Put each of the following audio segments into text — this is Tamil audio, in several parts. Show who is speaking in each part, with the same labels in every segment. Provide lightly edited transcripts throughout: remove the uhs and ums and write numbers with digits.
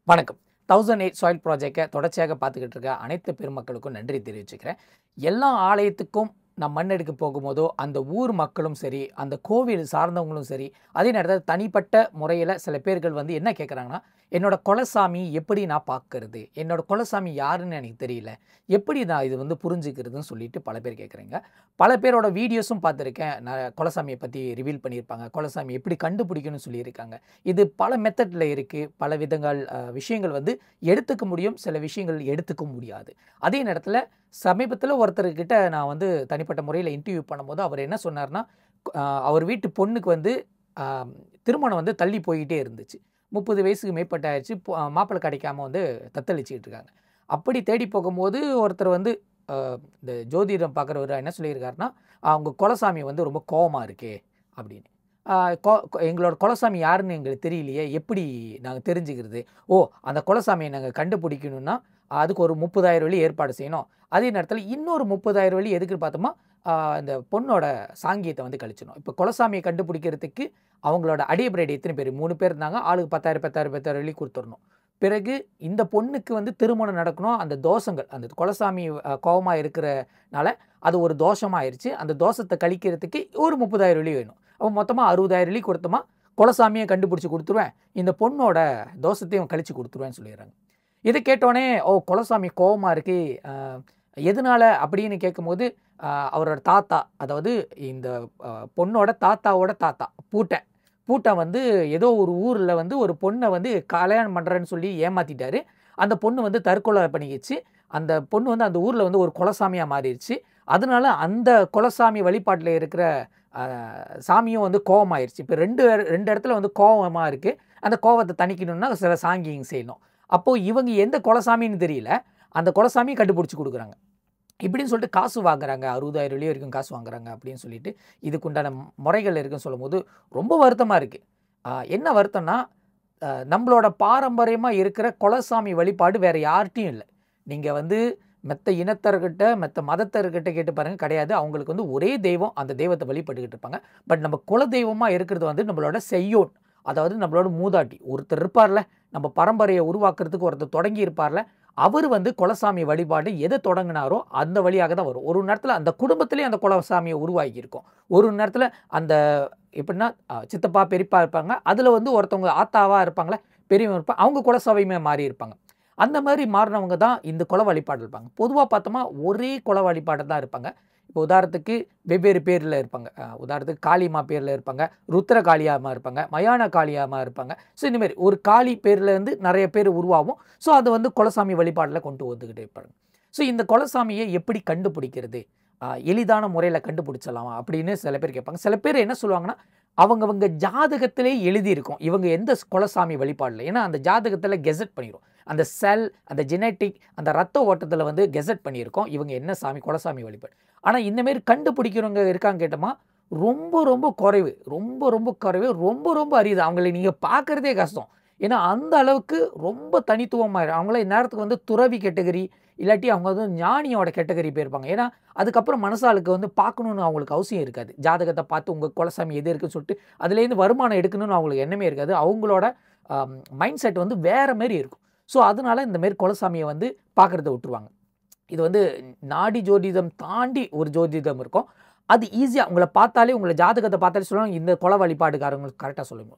Speaker 1: வணக்கம். 1008 சாயில் ப்ராஜெக்ட்டை தொடர்ச்சியாக பார்த்துக்கிட்டு இருக்க அனைத்து பெருமக்களுக்கும் நன்றி தெரிவிச்சுக்கிறேன். எல்லா ஆலயத்துக்கும் நான் மண் எடுக்க போகும்போதோ, அந்த ஊர் மக்களும் சரி, அந்த கோவில் சார்ந்தவங்களும் சரி, அதே நேரத்தில தனிப்பட்ட முறையில சில பேர்கள் வந்து என்ன கேட்குறாங்கன்னா, "என்னோட குலசாமி எப்படி நான் பார்க்கறது? என்னோட குலசாமி யாருன்னு எனக்கு தெரியல. எப்படி நான் இது வந்து புரிஞ்சுக்கிறதுன்னு?" சொல்லிட்டு பல பேர் கேட்குறீங்க. பல பேரோட வீடியோஸும் பார்த்துருக்கேன். நான் குலசாமிய பத்தி ரிவீல் பண்ணியிருப்பாங்க. குலசாமி எப்படி கண்டுபிடிக்கணும்னு சொல்லியிருக்காங்க. இது பல மெத்தட்ல இருக்கு. பல விதங்கள் விஷயங்கள் வந்து எடுத்துக்க முடியும். சில விஷயங்கள் எடுத்துக்க முடியாது. அதே நேரத்தில சமீபத்தில ஒருத்தர்கிட்ட நான் வந்து தனிப்பட்ட முறையில இன்டர்வியூ பண்ணும்போது, அவர் என்ன சொன்னார்ன்னா, அவர் வீட்டு பொண்ணுக்கு வந்து அ திருமணம் வந்து தள்ளி போயிட்டே இருந்துச்சு. 30 வயசுக்கு மேற்பட்ட ஆயிருச்சு. மாப்பிள்ளை கிடைக்காம வந்து தத்தளிச்சுக்கிட்டு இருக்காங்க. அப்படி தேடி போகும்போது ஒருத்தர் வந்து அ இந்த ஜோதிடம் பார்க்குறவரு என்ன சொல்லியிருக்காருன்னா, "அவங்க குலசாமி வந்து ரொம்ப கோவமா இருக்கே" அப்படின்னு. அ கொ "எங்களோட குலசாமி யாருன்னு எங்களுக்கு தெரியலையே, எப்படி நாங்க தெரிஞ்சுக்கிறது? ஓ! அந்த குலசாமிய நாங்க கண்டுபிடிக்கணும்னா, அதுக்கு ஒரு 30,000 வெள்ளி ஏற்பாடு செய்யணும். அதே நேரத்தில இன்னொரு 30,000 வெள்ளி எதுக்குன்னு பார்த்தோமா, இந்த பொண்ணோட சாங்கியத்த வந்து கழிச்சிடணும். இப்ப குலசாமிய கண்டுபிடிக்கிறதுக்கு அவங்களோட அடியபிரேடு எத்தன பேரு? 3 பேர் இருந்தாங்க. ஆளுக்கு 10,000, 10,000, 10,000 வெள்ளி குடுத்துறணும். பிறகு இந்த பொண்ணுக்கு வந்து திருமணம் நடக்கணும். அந்த தோஷங்கள், அந்த குலசாமி கோவமா இருக்கிறனால, அது ஒரு தோஷமா ஆயிருச்சு. அந்த தோஷத்த கழிக்கிறதுக்கு ஒரு 30,000 வெள்ளி வேணும். அப்ப மொத்தமா 60,000 வெள்ளி குடுத்தோமா, குலசாமிய கண்டுபிடிச்சு குடுத்துருவேன். இந்த பொண்ணோட தோஷத்தையும் கழிச்சு குடுத்துருவேன்னு சொல்லிர்றாங்க. இத கேட்டோனே, "ஓ! குலசாமி கோவமா இருக்கு. எதனால?" அப்படின்னு கேட்கும்போது, அவரோட தாத்தா, அதாவது இந்த பொண்ணோட தாத்தாவோட தாத்தா, பூட்டன். பூட்டன் வந்து ஏதோ ஒரு ஊர்ல வந்து ஒரு பொண்ண வந்து கல்யாணம் பண்றேன்னு சொல்லி ஏமாத்திட்டாரு. அந்த பொண்ணு வந்து தற்கொலை பண்ணிக்கிச்சு. அந்த பொண்ணு வந்து அந்த ஊர்ல வந்து ஒரு குலசாமியா மாறிருச்சு. அதனால அந்த குலசாமி வழிபாட்டுல இருக்கிற அ சாமியும் வந்து கோவமாயிருச்சு. இப்ப 2 இடத்துல வந்து கோவமா இருக்கு. அந்த கோவத்த தணிக்கணும்னா சில சாங்கியம் செய்யணும். அப்போ இவங்க எந்த குலசாமின்னு தெரியல. அந்த குலசாமிய கண்டுபிடிச்சு குடுக்குறாங்க. இப்படின்னு சொல்லிட்டு காசு வாங்குறாங்க. 60,000 வெள்ளி வரைக்கும் காசு வாங்குறாங்க அப்படின்னு சொல்லிட்டு, இதுக்குண்டான முறைகள் இருக்குன்னு சொல்லும்போது, ரொம்ப வருத்தமா இருக்கு. என்ன வருத்தம்னா, நம்மளோட பாரம்பரியமா இருக்கிற குலசாமி வழிபாடு வேற யார்ட்டயும் இல்ல. நீங்க வந்து மெத்த இனத்தர்கிட்ட, மெத்த மதத்தர்கிட்ட கேட்டு பாருங்க, கிடையாது. அவங்களுக்கு வந்து ஒரே தெய்வம். அந்த தெய்வத்த வழிபட்டுக்கிட்டு இருப்பாங்க. பட் நம்ம குலதெய்வமா இருக்கிறது வந்து நம்மளோட செய்யோன். அதாவது நம்மளோட மூதாட்டி. ஒருத்தர் இருப்பார்ல, நம்ம பரம்பரைய உருவாக்குறதுக்கு ஒருத்தர் தொடங்கி இருப்பார்ல, அவரு வந்து குலசாமி வழிபாடு எத தொடங்குனாரோ, அந்த வழியாக தான் வரும். ஒரு நேரத்தில அந்த குடும்பத்திலேயே அந்த குலசாமிய உருவாக்கி இருக்கும். ஒரு நேரத்தில அந்த எப்படின்னா, சித்தப்பா, பெரியப்பா இருப்பாங்க. அதில வந்து ஒருத்தவங்க ஆத்தாவா இருப்பாங்கல்ல, பெரியவங்க இருப்பாங்க. அவங்க குலசாமியா மாறி இருப்பாங்க. அந்த மாரி மாறுனவங்க தான் இந்த குல வழிபாடு இருப்பாங்க. பொதுவா பார்த்தோமா, ஒரே குல வழிபாடு தான் இருப்பாங்க. இப்போ உதாரணத்துக்கு வெவ்வேறு பேர்ல இருப்பாங்க. உதாரணத்துக்கு காளியம்மா பேர்ல இருப்பாங்க. ருத்ர காளியம்மா இருப்பாங்க. மயான காளியம்மா இருப்பாங்க. ஸோ இந்த மாரி ஒரு காளி பேர்ல இருந்து நெறைய பேர் உருவாகும். ஸோ அது வந்து குலசாமி வழிபாடுல கொண்டு வந்துகிட்டே இருப்பாங்க. ஸோ இந்த குலசாமிய எப்படி கண்டுபிடிக்கிறது? எளிதான முறையில கண்டுபிடிச்சிடலாமா? அப்படின்னு சில பேர் கேட்பாங்க. சில பேர் என்ன சொல்லுவாங்கன்னா, அவங்கவங்க ஜாதகத்திலே எழுதியிருக்கும். இவங்க எந்த குலசாமி வழிபாடுல. ஏன்னா அந்த ஜாதகத்தில கெசெட் பண்ணிரும். அந்த செல், அந்த ஜெனடிக், அந்த ரத்த ஓட்டத்தில வந்து கெசெட் பண்ணியிருக்கும். இவங்க என்ன சாமி, குலசாமி வழிபாடு. ஆனா இந்த மாரி கண்டுபிடிக்கிறவங்க இருக்காங்க கேட்டோமா, ரொம்ப ரொம்ப குறைவு. ரொம்ப ரொம்ப குறைவு. ரொம்ப ரொம்ப அரிது. அவங்கள நீங்க பார்க்கிறதே கஷ்டம். ஏன்னா அந்த அளவுக்கு ரொம்ப தனித்துவமா அவங்கள இந்நேரத்துக்கு வந்து துறவி கேட்டகரி, இல்லாட்டி அவங்க வந்து ஞானியோட கேட்டகரி போயிருப்பாங்க. ஏன்னா அதுக்கப்புறம் மனசாளுக்கு வந்து பார்க்கணும்னு அவங்களுக்கு அவசியம் இருக்காது. ஜாதகத்த பார்த்து உங்க குலசாமி எது இருக்குன்னு சொல்லிட்டு, அதுலேருந்து வருமானம் எடுக்கணும்னு அவங்களுக்கு எண்ணமே இருக்காது. அவங்களோட மைண்ட் செட் வந்து வேற மாரி இருக்கும். ஸோ அதனால இந்த மாரி குலசாமிய வந்து பார்க்கறத விட்டுருவாங்க. இது வந்து நாடி ஜோதிடம் தாண்டி ஒரு ஜோதிடம் இருக்கும். அது ஈஸியா உங்கள பார்த்தாலே, உங்கள ஜாதகத்த பார்த்தாலே சொல்லுவாங்க, இந்த குல வழிபாடுகாரங்களுக்கு கரெக்ட்டா சொல்லுங்க.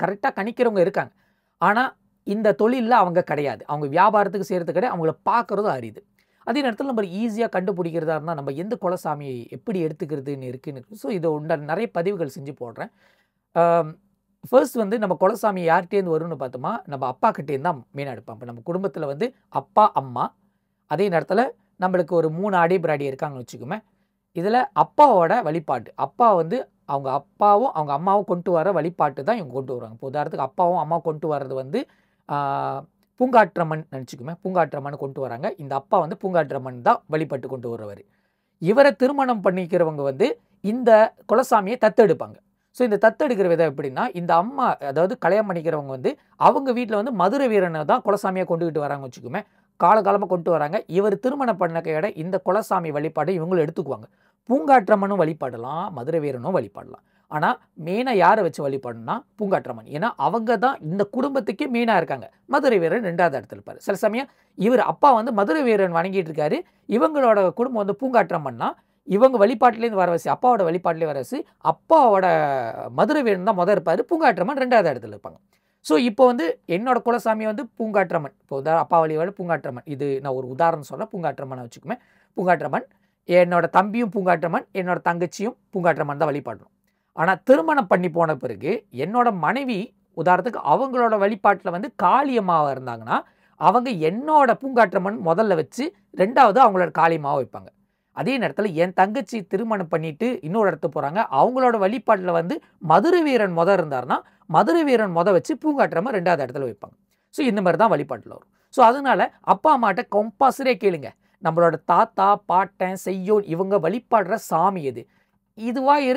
Speaker 1: கரெக்ட்டா கணிக்கிறவங்க இருக்காங்க. ஆனா, இந்த தொழில்ல அவங்க கிடையாது. அவங்க வியாபாரத்துக்கு செய்றது கிடையாது. அவங்கள பார்க்குறதும் அரிது. அதே நேரத்தில நம்ம ஈஸியா கண்டுபிடிக்கிறதா இருந்தா, நம்ம எந்த குலசாமியை எப்படி எடுத்துக்கிறதுன்னு இருக்குன்னு இருக்கு. ஸோ இத உண்டான நெறைய பதிவுகள் செஞ்சு போடுறேன். ஆ ஃபர்ஸ்ட் வந்து நம்ம குலசாமி யார்ட்டேருந்து வரும்னு பார்த்தோமா, நம்ம அப்பா கிட்டேருந்து தான் மெயினா எடுப்போம். இப்ப நம்ம குடும்பத்தில வந்து அப்பா, அம்மா, அதே நேரத்தில நம்மளுக்கு ஒரு 3 அடிபிராடி இருக்காங்கன்னு வச்சுக்கோமே. இதில அப்பாவோட வழிபாட்டு. அப்பா வந்து அவங்க அப்பாவும், அவங்க அம்மாவும் கொண்டு வர வழிபாட்டு தான் இவங்க கொண்டு வருவாங்க. இப்போ உதாரணத்துக்கு அப்பாவும், அம்மாவும் கொண்டு வர்றது வந்து ஆ பூங்காற்றம்மன் நெனச்சுக்கோமே. பூங்காற்றம்மன் கொண்டு வராங்க. இந்த அப்பா வந்து பூங்காற்றம்மன் தான் வழிபட்டு கொண்டு வருவாரு. இவர திருமணம் பண்ணிக்கிறவங்க வந்து இந்த குலசாமிய தத்தெடுப்பாங்க. ஸோ இந்த தத்தெடுக்கிற விதம் எப்படின்னா, இந்த அம்மா அதாவது கல்யாணம் பண்ணிக்கிறவங்க வந்து அவங்க வீட்ல வந்து மதுரை வீரன தான் குலசாமியா கொண்டுகிட்டு வராங்கன்னு வச்சுக்கோமே. காலகாலமா கொண்டு வராங்க. இவர் திருமணம் பண்ண கையோட இந்த குலசாமி வழிபாட இவங்களும் எடுத்துக்குவாங்க. பூங்காற்றம்மனும் வழிபடலாம், மதுரை வீரனும் வழிபடலாம். ஆனால் மெயினாக யாரை வச்சு வழிபடணும்னா பூங்காற்றம்மன். ஏன்னா அவங்க தான் இந்த குடும்பத்துக்கே மெயினாக இருக்காங்க. மதுரை வீரன் 2வது இடத்துல இருப்பார். சில சமயம் இவர் அப்பா வந்து மதுரை வீரன் வணங்கிட்டு இருக்காரு, இவங்களோட குடும்பம் வந்து பூங்காற்றம்மன்னா இவங்க வழிபாட்டிலேருந்து வரவசி, அப்பாவோட வழிபாட்டிலே வரவசி, அப்பாவோட மதுரை வீரன் தான் முதல் இருப்பார், பூங்காற்றம்மன் 2வது இடத்துல இருப்பாங்க. ஸோ இப்போ வந்து என்னோட குலசாமி வந்து பூங்காற்றம்மன். இப்போ அப்பா வழிபாடு பூங்காற்றம்மன். இது நான் ஒரு உதாரணம் சொல்கிறேன், பூங்காற்றம்மனை வச்சுக்குமே. பூங்காற்றம்மன், என்னோட தம்பியும் பூங்காற்றம்மன், என்னோட தங்கச்சியும் பூங்காற்றம்மன் தான் வழிபாடுறோம். ஆனால் திருமணம் பண்ணி போன பிறகு என்னோட மனைவி உதாரணத்துக்கு அவங்களோட வழிபாட்டில் வந்து காளியம்மாவாக இருந்தாங்கன்னா அவங்க என்னோட பூங்காற்றம்மன் முதல்ல வச்சு 2வது அவங்களோட காளியம்மாவை வைப்பாங்க. அதே நேரத்தில் என் தங்கச்சி திருமணம் பண்ணிட்டு இன்னொரு இடத்துக்கு போகிறாங்க, அவங்களோட வழிபாட்டில் வந்து மதுரை வீரன் இருந்தாருன்னா மதுரை வீரன் வச்சு பூங்காற்றம்மன் 2வது இடத்துல வைப்பாங்க. ஸோ இந்த மாதிரி தான் வழிபாட்டில் வரும். ஸோ அதனால அப்பா அம்மாட்ட கம்பல்சரியாக கேளுங்க, நம்மளோட தாத்தா பாட்டன் செய்யோன் இவங்க வழிபாடுற சாமி எது, இதுவாக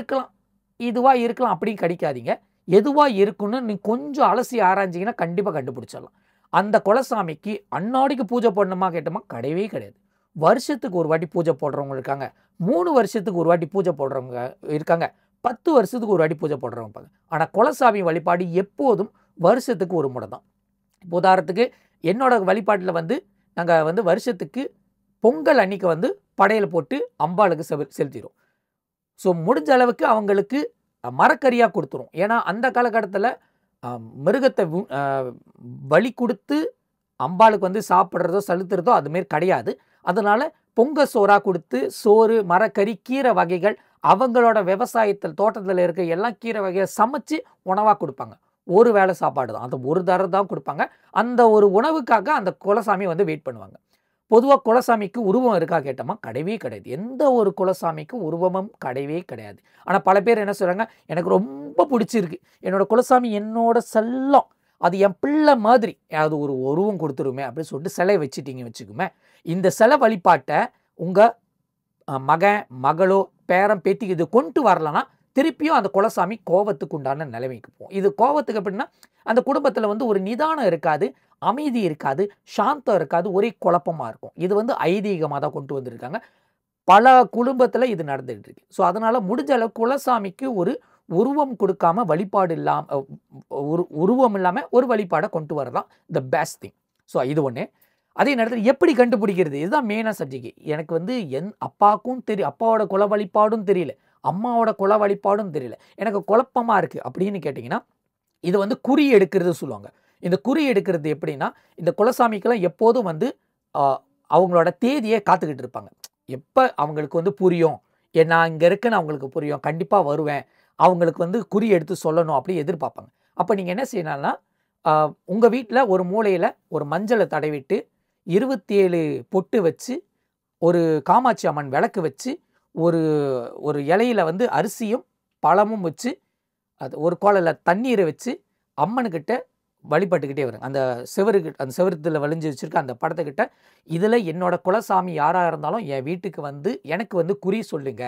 Speaker 1: இருக்கலாம் அப்படின்னு கிடைக்காதீங்க. எதுவாக இருக்குன்னு நீ கொஞ்சம் அலசி ஆராய்ஞ்சிங்கன்னா கண்டிப்பாக கண்டுபிடிச்சிடலாம். அந்த குலசாமிக்கு அன்னாடிக்கு பூஜை போடணுமா கேட்டோமா, கிடையவே கிடையாது. வருஷத்துக்கு ஒரு வாட்டி பூஜை போடுறவங்க இருக்காங்க, 3 வருஷத்துக்கு ஒரு வாட்டி பூஜை போடுறவங்க இருக்காங்க, 10 வருஷத்துக்கு ஒரு வாட்டி பூஜை போடுறவங்க இருப்பாங்க. ஆனால் குலசாமி வழிபாடு எப்போதும் வருஷத்துக்கு ஒரு முறை தான். உதாரணத்துக்கு என்னோட வழிபாட்டில் வந்து நாங்கள் வந்து வருஷத்துக்கு பொங்கல் அன்னைக்கு வந்து படையல் போட்டு அம்பாளுக்கு செலுத்திடும். ஸோ முடிஞ்ச அளவுக்கு அவங்களுக்கு மரக்கறியாக கொடுத்துரும். ஏன்னா அந்த காலகட்டத்தில் மிருகத்தை பலி கொடுத்து அம்பாளுக்கு வந்து சாப்பிட்றதோ செலுத்துறதோ அதுமாரி கிடையாது. அதனால பொங்கல் சோறாக கொடுத்து சோறு, மரக்கறி, கீரை வகைகள் அவங்களோட விவசாயத்தில் தோட்டத்தில் இருக்க எல்லாம் கீரை வகையை சமைச்சு உணவாக கொடுப்பாங்க. ஒரு வேளை சாப்பாடு தான், அந்த ஒரு தரம் தான் கொடுப்பாங்க. அந்த ஒரு உணவுக்காக அந்த குலசாமி வந்து வெயிட் பண்ணுவாங்க. பொதுவாக குலசாமிக்கு உருவம் இருக்கா கேட்டோமா, கிடையவே கிடையாது. எந்த ஒரு குலசாமிக்கும் உருவமும் கிடையவே கிடையாது. ஆனால் பல பேர் என்ன சொல்கிறாங்க, எனக்கு ரொம்ப பிடிச்சிருக்கு, என்னோட குலசாமி என்னோட செல்லம், அது என் பிள்ளை மாதிரி, அது ஒரு உருவம் கொடுத்துருமே அப்படின்னு சொல்லிட்டு சிலை வச்சுட்டிங்க வச்சுக்குமே. இந்த சிலை வழிபாட்டை உங்கள் மகன் மகளோ பேரன் பேத்திக்கு இது கொண்டு வரலன்னா திருப்பியும் அந்த குலசாமி கோபத்துக்கு உண்டான நிலைமைக்கு போகும். இது கோபத்துக்கு அப்படின்னா அந்த குடும்பத்தில் வந்து ஒரு நிதானம் இருக்காது, அமைதி இருக்காது, சாந்தம் இருக்காது, ஒரே குழப்பமாக இருக்கும். இது வந்து ஐதீகமாக தான் கொண்டு வந்திருக்காங்க. பல குடும்பத்தில் இது நடந்துகிட்டு இருக்கு. ஸோ அதனால் முடிஞ்ச அளவு குலசாமிக்கு ஒரு உருவம் கொடுக்காம வழிபாடு இல்லாமல் உருவம் இல்லாமல் ஒரு வழிபாடை கொண்டு வரதான் த பெஸ்ட் திங். ஸோ இது ஒன்று. அதே நேரத்தில் எப்படி கண்டுபிடிக்கிறது, இதுதான் மெயினாக சப்ஜெக்ட். எனக்கு வந்து அப்பாவுக்கும் தெரியும், அப்பாவோட குல வழிபாடும் தெரியல, அம்மாவோட குல வழிபாடும் தெரியல, எனக்கு குழப்பமாக இருக்குது அப்படின்னு கேட்டிங்கன்னா இது வந்து குறி எடுக்கிறது சொல்லுவாங்க. இந்த குறி எடுக்கிறது எப்படின்னா, இந்த குலசாமிக்கெல்லாம் எப்போதும் வந்து அவங்களோட தேதியை காத்துக்கிட்டு இருப்பாங்க. எப்போ அவங்களுக்கு வந்து புரியும், நான் இங்கே இருக்குன்னு அவங்களுக்கு புரியும், கண்டிப்பாக வருவேன், அவங்களுக்கு வந்து குறி எடுத்து சொல்லணும் அப்படி எதிர்பார்ப்பாங்க. அப்போ நீங்கள் என்ன செய்யணும்னா, உங்கள் வீட்டில் ஒரு மூலையில் ஒரு மஞ்சளை தடவிட்டு 27 பொட்டு வச்சு, ஒரு காமாட்சி அம்மன் விளக்கு வச்சு, ஒரு இலையில வந்து அரிசியும் பழமும் வச்சு, அது ஒரு கோலையில் தண்ணீரை வச்சு அம்மனுக்கிட்ட வழிபட்டுக்கிட்டே வருங்க. அந்த செவருத்தில் வலிஞ்சு வச்சுருக்க அந்த படத்துக்கிட்ட, இதில் என்னோட குலசாமி யாராக இருந்தாலும் என் வீட்டுக்கு வந்து எனக்கு வந்து குறி சொல்லுங்க,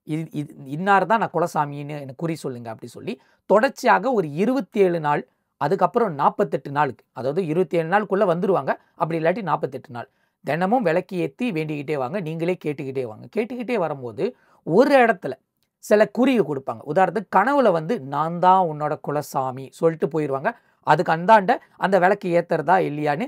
Speaker 1: இது இன்னார் தான் நான் குலசாமின்னு எனக்கு குறி சொல்லுங்க அப்படி சொல்லி தொடர்ச்சியாக ஒரு 27 நாள், அதுக்கப்புறம் 48 நாளுக்கு, அதாவது 27 நாளுக்குள்ளே வந்துடுவாங்க, அப்படி இல்லாட்டி 48 நாள் தினமும் விளக்கு ஏற்றி வேண்டிக்கிட்டே வாங்க. நீங்களே கேட்டுக்கிட்டே வாங்க. கேட்டுக்கிட்டே வரும்போது ஒரு இடத்துல சில குறியை கொடுப்பாங்க. உதாரணத்துக்கு கனவுல வந்து நான் தான் உன்னோட குலசாமி சொல்லிட்டு போயிடுவாங்க. அதுக்கு அந்தாண்ட அந்த விளக்கு ஏற்றுறதா இல்லையான்னு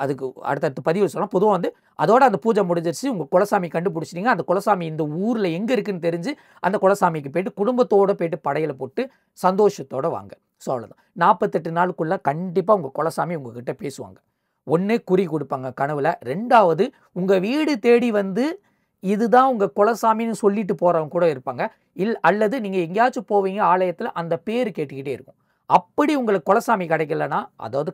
Speaker 1: அதுக்கு அடுத்தடுத்து பதிவு சொல்லலாம். பொதுவாக வந்து அதோட அந்த பூஜை முடிஞ்சிருச்சு, உங்கள் குலசாமி கண்டுபிடிச்சிட்டிங்க, அந்த குலசாமி இந்த ஊரில் எங்கே இருக்குன்னு தெரிஞ்சு அந்த குலசாமிக்கு போயிட்டு குடும்பத்தோடு போயிட்டு படையலை போட்டு சந்தோஷத்தோடு வாங்க. ஸோ அவ்வளோதான். 48 நாளுக்குள்ளே கண்டிப்பாக உங்கள் குலசாமி உங்ககிட்ட பேசுவாங்க. ஒன்று குறி கொடுப்பாங்க கனவுல, 2வது உங்கள் வீடு தேடி வந்து இதுதான் உங்கள் குலசாமின்னு சொல்லிட்டு போகிறவங்க கூட இருப்பாங்க. அல்லது நீங்கள் எங்கேயாச்சும் போவீங்க ஆலயத்தில், அந்த பேர் கேட்டுக்கிட்டே இருக்கும். அப்படி உங்களுக்கு குலசாமி கிடைக்கலன்னா, அதாவது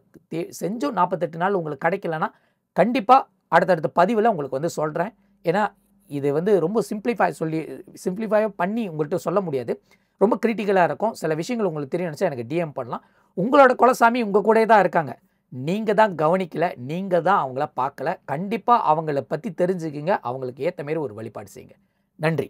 Speaker 1: செஞ்சும் 48 நாள் உங்களுக்கு கிடைக்கலன்னா கண்டிப்பாக அடுத்தடுத்த பதிவில் உங்களுக்கு வந்து சொல்கிறேன். ஏன்னா இது வந்து ரொம்ப சிம்பிளிஃபை பண்ணி உங்கள்கிட்ட சொல்ல முடியாது, ரொம்ப கிரிட்டிக்கலாக இருக்கும். சில விஷயங்கள் உங்களுக்கு தெரிய நினச்சா எனக்கு டிஎம் பண்ணலாம். உங்களோட குலசாமி உங்கள் கூட தான் இருக்காங்க, நீங்கள் தான் கவனிக்கலை, நீங்கள் தான் அவங்கள பார்க்கல. கண்டிப்பாக அவங்கள பற்றி தெரிஞ்சுக்கிங்க, அவங்களுக்கு ஏற்ற மாரி ஒரு வழிபாடு செய்யுங்க. நன்றி.